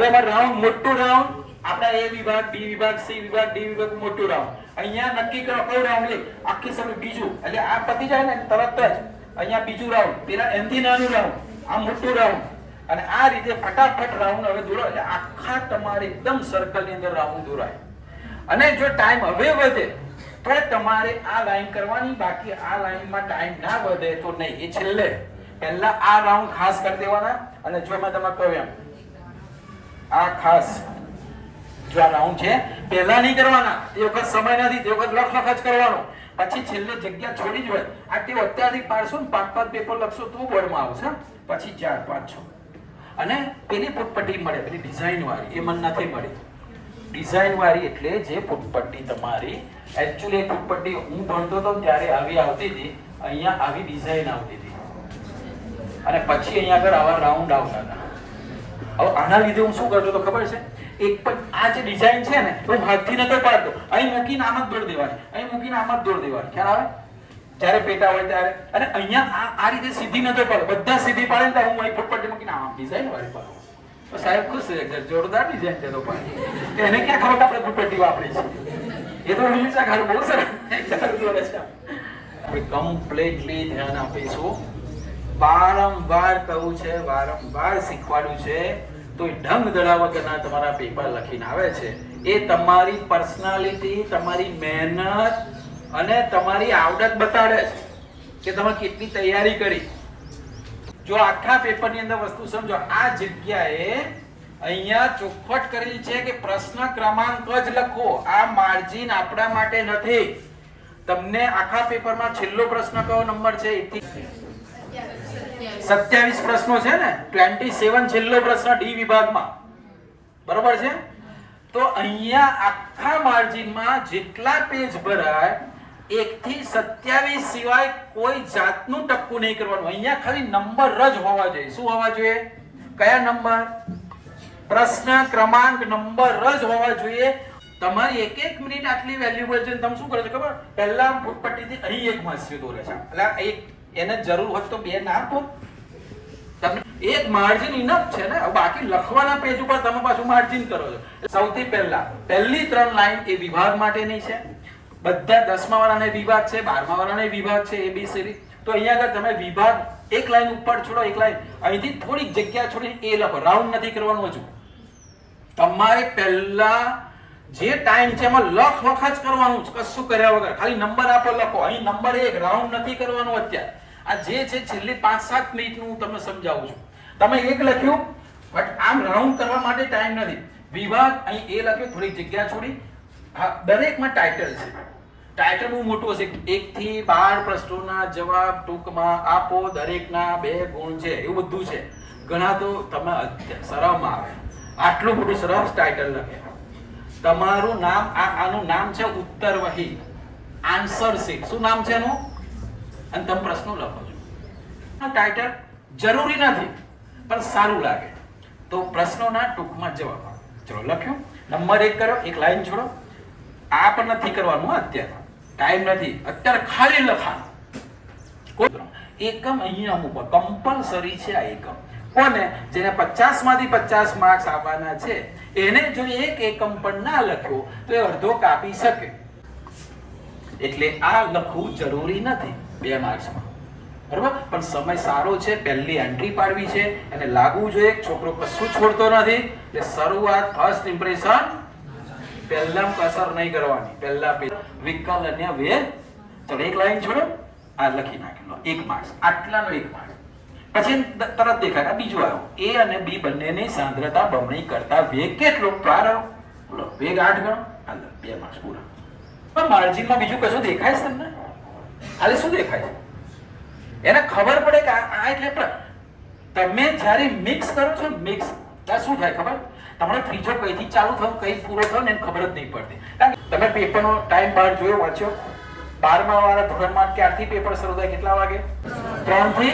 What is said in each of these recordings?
એમાં રાઉન્ડ મોટું રાઉન્ડ આપણા એ વિભાગ, બી વિભાગ, સી વિભાગ, ડી વિભાગ મોટું રાઉન્ડ. અહીંયા નક્કી કરો કયો રાઉન્ડ લે, આખી સમય બીજું, એટલે આ પતી જાય ને તરત જ અહીંયા બીજું રાઉન્ડ, પેલા એનથી નાનું રાઉન્ડ, આ મોટું રાઉન્ડ, અને આ રીતે ફટાફટ રાઉન્ડ હવે દોરો એટલે આખા તમારે એકદમ સર્કલ ની અંદર રાઉન્ડ દોરાય. અને જો ટાઈમ હવે વધે તો તમારે આ લાઈન કરવાની, બાકી આ લાઈનમાં ટાઈમ ના વધે તો નહીં. એ છેલ્લે પહેલા આ રાઉન્ડ ખાસ કરી દેવાના. અને જો મેં તમને કહ્યું એમ આ ખાસ જો આ રાઉન્ડ છે પહેલા નહીં કરવાના, તે વખત સમય નથી, તે વખત લખ જ કરવાનો. પછી છેલ્લે જગ્યા છોડી જ હોય. આ તે અત્યારથી પાડશો ને 5-5 પેપર લખશો તો બોર્ડમાં આવશે. પછી 4, 5, 6 અને પેલી ફૂટપટ્ટી મળે, પેલી ડિઝાઇન વાળી, એ મને નથી મળી. ડિઝાઇન વાળી એટલે જે ફૂટપટ્ટી તમારી એકચ્યુઅલી ફૂટપટ્ટી હું ભણતો હતો ત્યારે આવી આવતી હતી, અહીંયા આવી ડિઝાઇન આવતી હતી અને પછી અહીંયા આગળ આવા રાઉન્ડ આવતા હતા. હવે આના લીધે હું શું કરતો તો ખબર છે, એક પણ આ જે ડિઝાઇન છે ને હું હાથથી નતો પાડતો, અહીં મૂકીને આમ જ દોડ દેવાની, અહીં મૂકીને આમ જ દોડ દેવાની. ખ્યાલ આવે? જ્યારે પેટા હોય ત્યારે. અને અહીંયા આ રીતે સીધી નતો પાડો, બધા સીધી પાડે ને હું અહીં ફૂટપટ્ટી મૂકીને આમ ડિઝાઇન વાળી પાડો. તો સાહેબ ખુશ છે, જોરદાર ડિઝાઇન છે તો પાડી. એને ક્યાં ખબર આપણે ફૂટપટ્ટી વાપરી છે? એ તો વિલિસા ઘર બહુ સરસ દોરે છે. આપણે કમ્પ્લીટલી ધ્યાન આપીશું. વારંવાર કહું છે, વારંવાર શીખવાડ્યું છે, તો ઢંગ ધડા વગરના તમારા પેપર લખીને આવે છે. એ તમારી પર્સનાલિટી, તમારી મહેનત અને તમારી આવડત બતાડે છે કે તમે કેટલી તૈયારી કરી. જો આખા પેપરની અંદર વસ્તુ સમજો, આ જગ્યાએ અહીંયા ચોખવટ કરેલી છે કે પ્રશ્ન ક્રમાંક જ લખો. આ માર્જિન આપણા માટે નથી. તમને આખા પેપરમાં છેલ્લો પ્રશ્ન કયો નંબર છે? 27 પ્રશ્નો છે ને, 27 છેલ્લો પ્રશ્ન ડી વિભાગમાં, બરોબર છે? તો અહીંયા આખા માર્જિનમાં જેટલા પેજ ભરાય 1 થી 27 સિવાય કોઈ જાતનું ટપકું નહીં કરવાનું. અહીંયા ખાલી નંબર જ હોવા જોઈએ. શું હોવા જોઈએ? કયા નંબર? પ્રશ્ન ક્રમાંક નંબર જ હોવા જોઈએ. તમારી 1 મિનિટ આટલી વેલ્યુએબલ છે. તમે શું કરો છો ખબર? પહેલા ફૂટપટ્ટીથી અહીં એક માસ્યું દોરે છે, એટલે એક એને જરૂર હોય તો બે ના આપો. તમે એક માર્જિન ઇનફ છે ને, બાકી લખવાના પેજ ઉપર તમે પાછું માર્જિન કરો છો. સૌથી પહેલા પહેલી 3 લાઈન એ વિભાગ માટેની છે. બધા 10મા વાળાને વિભાગ છે, 12મા વાળાને વિભાગ છે, ABCD. તો અહીંયા આગળ તમે વિભાગ એક લાઈન ઉપર છોડો, એક લાઈન અહીંથી થોડીક જગ્યા છોડીને એ લખો. રાઉન્ડ નથી કરવાનું. હજુ તમારે પહેલા જે ટાઈમ છે એમાં લખ વખત કરવાનું છે, કશું કર્યા વગર. ખાલી નંબર આપો, લખો. અહીં નંબર 1, રાઉન્ડ નથી કરવાનું. અત્યારે આ જે છે છેલ્લી 5-7 મિનિટનું હું તમને સમજાવું છું. તમે એક લખ્યું બટ આમ રાઉન્ડ કરવા માટે ટાઈમ નથી. વિભાગ અહીં એ લખ્યું, થોડી જગ્યા છોડી. દરેકમાં ટાઇટલ છે. ટાઇટલ બહુ મોટું હશે. 1 થી 12 પ્રશ્નોના જવાબ ટૂંકમાં આપો, દરેકના 2 ગુણ છે, એવું બધું છે. ઘણા તો તમે શરમ આવે આટલું મોટું સરસ ટાઇટલ લખે. તમારું નામ, આનું નામ છે ઉત્તર વહી, આન્સર શીટ. શું નામ છે એનું? અને તમે પ્રશ્નો લખો છો. ટાઇટલ જરૂરી નથી પણ સારું લાગે તો પ્રશ્નોના ટૂંકમાં જવાબ. ચલો લખ્યું. નંબર 1 કરો, એક લાઈન છોડો. આ પણ નથી કરવાનું. અત્યારે ટાઈમ નથી, અત્યારે ખાલી લખાણ. એકમ અહીંયા મૂકો, કમ્પલસરી છે આ એકમ. કોને? જેને 50 માંથી 50 માર્ક્સ આવવાના છે એને જો એક એકમ પણ ના લખ્યો તો એ અડધો કાપી શકે. એટલે આ લખવું જરૂરી નથી 2 માર્ક્સમાં, બરોબર? પણ સમય સારો છે, પહેલી એન્ટ્રી પાડવી છે, એને લાગવું જોઈએ. છોકરો કશું છોડતો નથી. એટલે શરૂઆત, ફર્સ્ટ ઇમ્પ્રેશન પહેલા કસર નહીં કરવાની. પહેલા વિકલ અને વે. ચલો એક લાઈન છોડો, આ લખી નાખેલો 1 માર્ક્સ. આટલાનો 1 માર્ક્સ. પછી તરત દેખાય બીજું આવ્યું, એ અને બી બંનેની સાંદ્રતા બમણી કરતા વેગ કેટલો? બોલો, વેગ 8 ગણો. 2 માર્ક્સ પૂરા. પણ માર્જિનમાં બીજું કશું દેખાય છે તમને? હાલે શું દેખાય છે? એને ખબર પડે કે આ એટલે તમે જ્યારે મિક્સ કરો છો, મિક્સ ત્યાં શું થાય ખબર? તમારો ત્રીજો કઈથી ચાલુ થયો, કઈ પૂરો થયો ને એને ખબર જ નહીં પડતી. તમે પેપરનો ટાઈમ બહાર જોયો, વાંચ્યો? 12મા વાળા ધોરણમાં ક્યારથી પેપર શરૂ થાય? કેટલા વાગે? 3 થી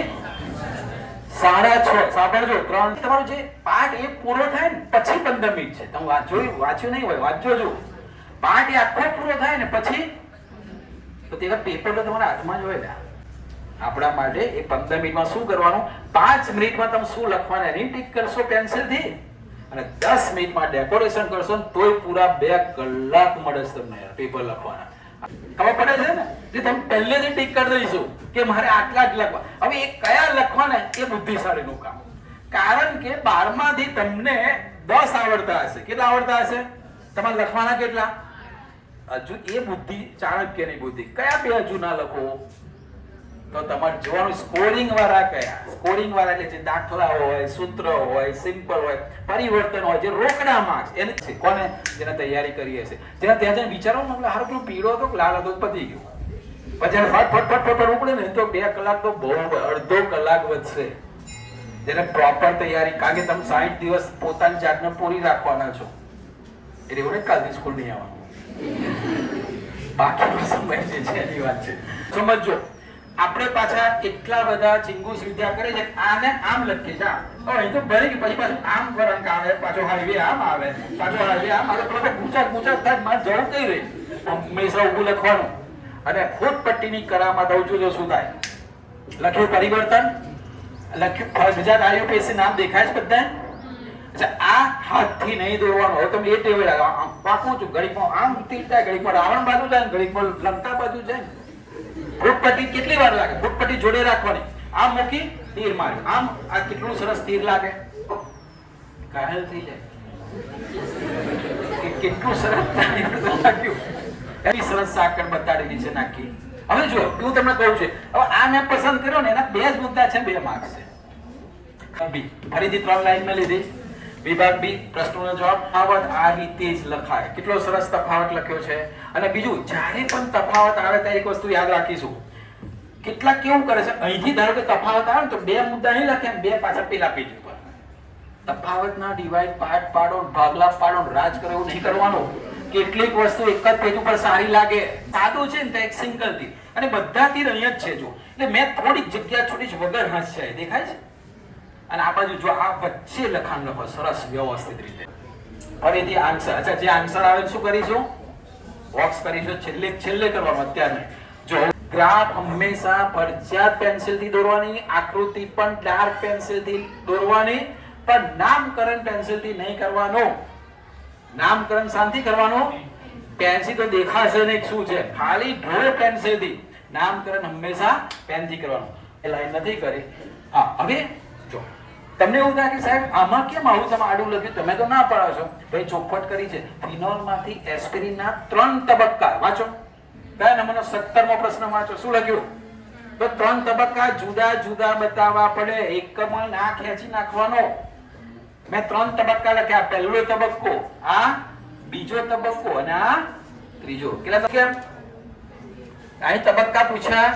6:30. સાંભળજો, 3 તમારો જે પાઠ એ પૂરો થાય ને પછી 15 મિનિટ છે. તમે વાંચ્યું નહીં હોય, વાંચજો. જો પાઠ એ આખો પૂરો થાય ને પછી તો તેના પેપર તો તમારા હાથમાં જ હોય ને. આપણા માટે એ 15 મિનિટમાં શું કરવાનું? 5 મિનિટમાં તમે શું લખવાના એની ટીક કરશો પેન્સિલથી. અને 10 મિનિટમાં ડેકોરેશન કરશો ને તોય પૂરા 2 કલાક મળે છે તમને પેપર લખવાના. ખબર પડે છે ને? જે તમે પહેલેથી ટીક કરી દઈશું કે મારે આટલા જ લખવા. હવે એ કયા લખવાના એ બુદ્ધિશાળીનું કામ. કારણ કે 12માંથી તમને 10 આવડતા હશે. કેટલા આવડતા હશે? તમારે લખવાના કેટલા? હજુ એ બુદ્ધિ ચાણક્યની બુદ્ધિ. કયા બે હજુ ના લખો? તો તમારે જોવાનું સ્કોરિંગ વાળા કયા. સ્કોરિંગ વાળા એટલે જે દાખલા હોય, સૂત્ર હોય, સિમ્પલ હોય, પરિવર્તન હોય, જે રોકડા માર્ક્સ એને છે. કોને? જેને તૈયારી કરી હશે. જેને ત્યાં જઈને વિચારવાનું એટલે હારો પેલો પીળો હતો કે લાલ હતો પતી ગયું. પછી ફટ ઉપડે ને તો 2 કલાક તો બહુ, અડધો કલાક વધશે. જેને પ્રોપર તૈયારી, કારણ કે તમે 60 દિવસ પોતાની જાતને પૂરી રાખવાના છો એટલે એવું કાલથી સ્કૂલ નહીં આવવાનું. બાકીનો સમય જે છે એની વાત છે. સમજો આપણે પાછા એટલા બધા ચિંગુસ વિદ્યા કરે છે. આને આમ લખીએ છે. અહીં તો ભરી કે પછી પાછું આમ વળાંક આવે, પાછો હાઈવે આમ આવે, પાછો હાઈવે આમ આવે. તો પૂછા થાય મારે જવું કઈ રહી. હંમેશા ઊભું લખવાનું. અને ફૂટપટ્ટીની કરામાં દઉં છું તો શું થાય? લખ્યું પરિવર્તન, લખ્યું ગુજરાત આઈયુપીએસસી નામ દેખાય છે બધા. અચ્છા, આ હાથથી નહીં દોરવાનું. હવે તમે એ ટેવે પાકું છું. ઘડીકમાં આમ તીર જાય, ઘડીકમાં રાવણ બાજુ જાય, ઘડીકમાં લંકા બાજુ જાય. ફૂટપટ્ટી કેટલી વાર લાગે? ફૂટપટ્ટી જોડે રાખવાની. આમ મૂકી તીર માર્યું. આમ આ કેટલું સરસ તીર લાગે. ઘાયલ થઈ જાય. કેટલું સરસ લાગ્યું. એવી સરસ સાકર બતાડેલી છે નાખી. હવે જો હું તમને કહું છું, હવે આ મેં પસંદ કર્યો ને એના 2 જ મુદ્દા છે, 2 માર્ક્સ છે. ફરીથી 3 લાઈન મેં લીધી. વિભાગ બી પ્રશ્નોનો જવાબ તફાવત આ રીતે જ લખાય. કેટલો સરસ તફાવત લખ્યો છે. અને બીજું, જ્યારે પણ તફાવત આવે ત્યારે એક વસ્તુ યાદ રાખીશું. કેટલાક કેવું કરે છે, અહીંથી ધારો કે તફાવત આવે તો 2 મુદ્દા અહીં લખે, 2 પાછા પેલા પેજ ઉપર. તફાવતના ડિવાઇડ પાર્ટ પાડો, ભાગલા પાડો, રાજ કરો એવું નહીં કરવાનું. કેટલીક વસ્તુ એક જ પેજ ઉપર સારી લાગે, સાદું છે ને તો એક સિંગલ તીર, અને બધા તીર અહીંયા જ છે. જો એટલે મેં થોડીક જગ્યા છોડી છે વગર હાસ્ય, દેખાય છે. અને આ બાજુ જો આ વચ્ચે લખાણ લખો સરસ વ્યવસ્થિત રીતે. ફરીથી આન્સર. અચ્છા, જે આન્સર આવે શું કરીશું? બોક્સ કરીશું. છેલ્લે કરવાનું. અત્યારે જો ગ્રાફ હંમેશા ફરજિયાત પેન્સિલથી દોરવાની, આકૃતિ પણ ડાર્ક પેન્સિલથી દોરવાની, પણ નામકરણ પેન્સિલથી નહીં કરવાનું. નામકરણ શાંતિ કરવાનું. પેન્સિલ તો દેખાશે નહીં શું છે, ખાલી ડ્રો પેન્સિલથી. નામકરણ હંમેશા પેનથી કરવાનું. એ લાઈન નથી કરી. હા, હવે જો તમને એવું થાય કે સાહેબ આમાં કેમ આવું તમે આડું લખ્યું? તમે તો ના પાડો છો. ભાઈ ચોખવટ કરી છે. ફિનોલમાંથી એસ્પિરિનના 3 તબક્કા વાંચો. કયા નંબરનો? 17મો પ્રશ્ન વાંચો. શું લખ્યું? તો 3 તબક્કા જુદા જુદા બતાવવા પડે. એકમાં ના ખેંચી નાખવાનો. મેં 3 તબક્કા લખ્યા. પહેલો તબક્કો, આ બીજો તબક્કો અને આ ત્રીજો. કેટલા તબક્કા? અહીં તબક્કા પૂછ્યા.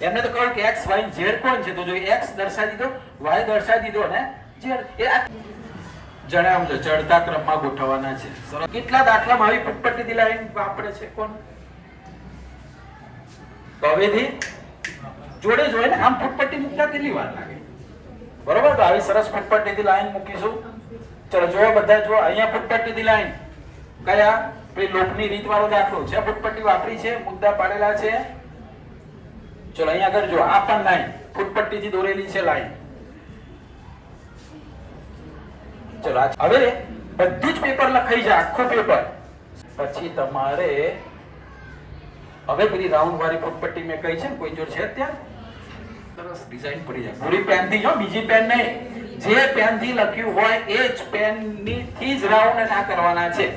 એમને તો કહ્યું કે x y z કોણ છે? તો જો x દર્શાવી દીધો, y દર્શાવી દીધો ને z. એ જણાવજો ચડતા ક્રમમાં ગોઠવવાના છે. કેટલા દાખલામાં આવી ફૂટપટ્ટીથી લાઈન વાપરે છે કોણ? હવેથી જોડે જોડે ને આમ ફૂટપટ્ટી મૂકતા કેટલી વાર લાગે? બરોબર. તો આવી સરસ ફૂટપટ્ટીથી લાઈન મૂકીશું. ચલો જો બધા જો અહીંયા ફૂટપટ્ટીથી લાઈન કયા? પેલી લોકની રીત વાળો દાખલો છે. ફૂટપટ્ટી વાપરી છે, મુદ્દા પાડેલા છે. ચલો અહીંયા કરજો. આ પણ લાઈન ફૂટપટ્ટીથી દોરેલી છે લાઈન. ચલો હવે બધું જ પેપર લખાઈ જાય, આખું પેપર. પછી તમારે હવે પેલી રાઉન્ડ વાળી ફૂટપટ્ટી મેં કહી છે ને, કોઈ જોડ છે ત્યાં સરસ ડિઝાઇન પડી જાય. પૂરી પેન થી, જો બીજી પેન નહીં. જે પેન થી લખ્યું હોય એ જ પેન થી જ રાઉન્ડ ના કરવાના છે.